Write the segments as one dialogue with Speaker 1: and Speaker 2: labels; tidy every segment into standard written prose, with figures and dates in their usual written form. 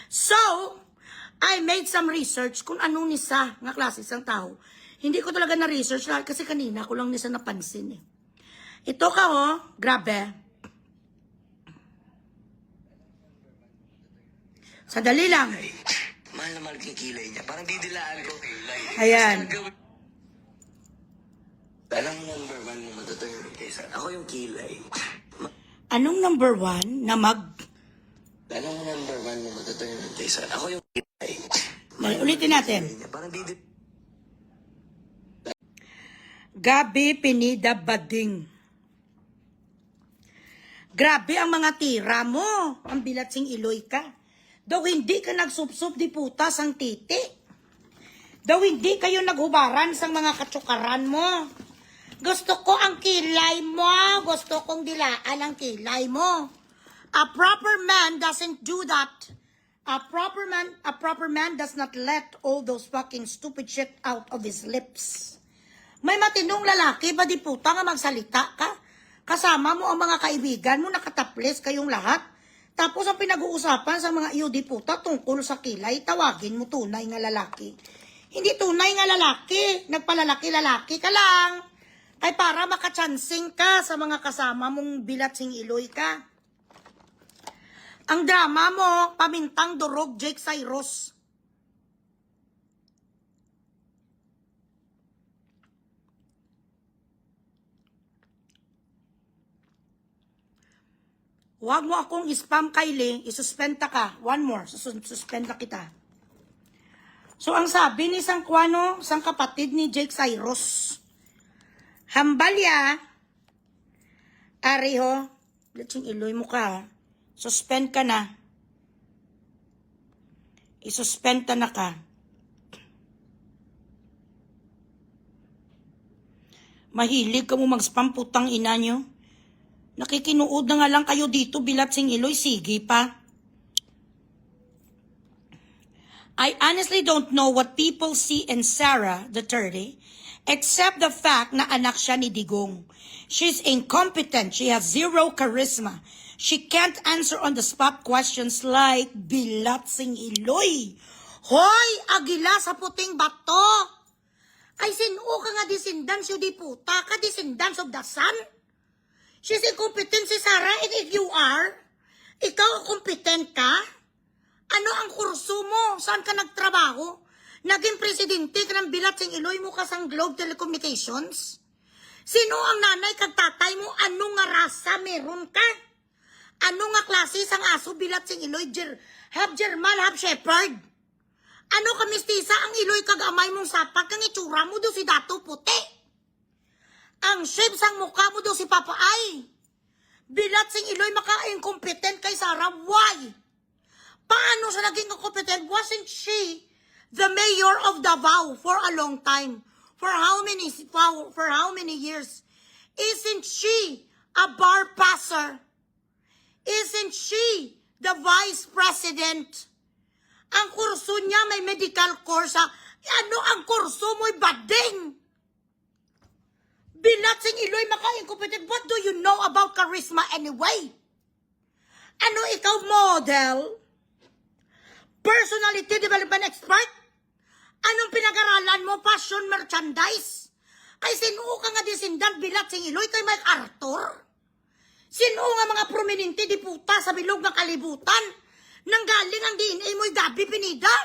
Speaker 1: So, I made some research kung ano ni sa nga klase isang tao. Hindi ko talaga na-research kasi kanina ko lang nisa napansin eh. Ito ka oh, grabe. Sadali lang.
Speaker 2: Mahal na mahal yung kilay niya. Parang didilaan ko.
Speaker 1: Ayan.
Speaker 2: Alam mo, number one mo matutuyo kaysa ako yung kilay.
Speaker 1: Anong number one na
Speaker 2: Alam mo, number one mo matutuyo kaysa ako yung kilay.
Speaker 1: Ulitin natin.
Speaker 2: Parang
Speaker 1: Gabi Pinida Bading. Grabe ang mga tira mo. Ang bilatsing iloy ka. Daw hindi ka nagsupsup di putas ang titi. Daw hindi kayo naghubaran sa mga katsukaran mo. Gusto ko ang kilay mo. Gusto kong dilaan ang kilay mo. A proper man doesn't do that. A proper man does not let all those fucking stupid shit out of his lips. May matinong lalaki ba di puta nga magsalita ka? Kasama mo ang mga kaibigan mo, nakataples kayong lahat. Tapos ang pinag-uusapan sa mga iyo di puta tungkol sa kilay, tawagin mo tunay nga lalaki. Hindi tunay nga lalaki, nagpalalaki-lalaki ka lang. Ay para makachansing ka sa mga kasama mong bilatsing iloy ka. Ang drama mo, pamintang durog Jake Cyrus. Huwag mo akong spam, Kylie. Isuspenda ka. One more. Suspenda kita. So, ang sabi ni Sang Kwano, sang kapatid ni Jake Cyrus, Hambalya, Ariho, litsing iloy mo ka. Suspend ka na. Isuspend na ka. Mahilig ka mo mag-spam putang ina nyo. Nakikinuod na nga lang kayo dito, bilatsing iloy, sige pa. I honestly don't know what people see in Sarah, the 30, except the fact na anak siya ni Digong. She's incompetent. She has zero charisma. She can't answer on the spot questions like bilatsing iloy. Hoy, agila sa puting bato. Ay sino ka nga descendants di puta ka, descendants of the sun? She's incompetent si Sarah, and if you are, ikaw competent ka? Ano ang kurso mo? Saan ka nagtrabaho? Naging presidente ka ng bilatsing iloy mo kasang Globe Telecommunications? Sino ang nanay kag tatay mo? Ano nga rasa meron ka? Ano nga klase sang aso bilatsing iloy? Half German, half Shepherd? Ano ka mistisa ang iloy kag amay mong sapat kang itsura mo do si Dato Puti? Ang shape sang mukha mo daw si Papa Ay. Bilatsing iloy maka-incompetent kay Sarah. Why? Paano siya naging incompetent? Wasn't she the mayor of Davao for a long time? For how many years? Isn't she a bar passer? Isn't she the vice president? Ang kurso niya may medical course. Ano ang kurso mo'y bading? Bilatsing iloy maka-incompetent. What do you know about charisma anyway? Ano ikaw model? Personality development expert? Anong pinag-aralan mo? Fashion merchandise? Ay sino ka nga descendant bilatsing iloy kay Mike Arthur? Sino nga mga prominente di puta sa bilog ng kalibutan? Nanggaling ang DNA mo'y Gabi Pinida?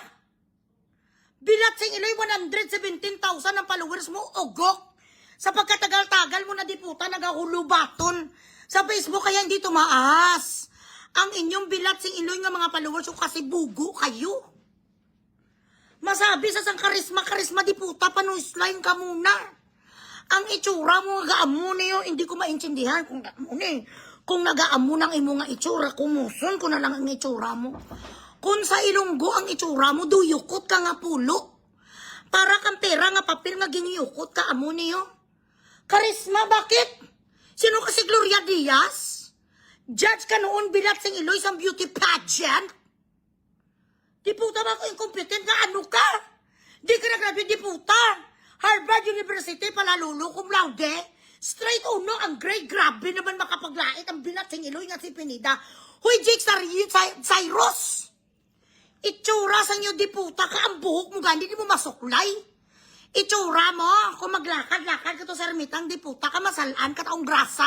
Speaker 1: Bilatsing iloy 117,000 ang followers mo, ugok. Sa pagkatagal-tagal mo na di puta, nagahulubaton. Sa Facebook kaya hindi tumaas. Ang inyong bilatsing iloy nga mga followers o kasi bugo kayo. Masabi sa sang karisma di puta, panuslime ka muna. Ang itsura mo, gaamo niyo, hindi ko maintindihan kung gaamo ni. Kung nagaamo ng imo nga itsura, kumuson ko na lang ang itsura mo. Kung sa Ilonggo ang itsura mo, duyukot ka nga pulo. Para kang pera nga papel nga giniyukot ka, amo niyo. Karisma, bakit? Sino kasi Gloria Diaz? Judge ka noon bilatsing iloy sa beauty pageant? Di puta ba ako incompetent nga ano ka? Di ka nag-graduate di puta. Harvard University palalulo cum laude. Straight uno ang grade, grabe naman makapaglait ang bilatsing iloy nga si Pinida. Huy, Jake Cyrus! Itsura sa inyo, di puta ka, ang buhok mo gandi, di mo masuklay. Itsura mo, kung maglakad-lakad ka to sa ermitang, di puta ka, masalaan ka taong grasa.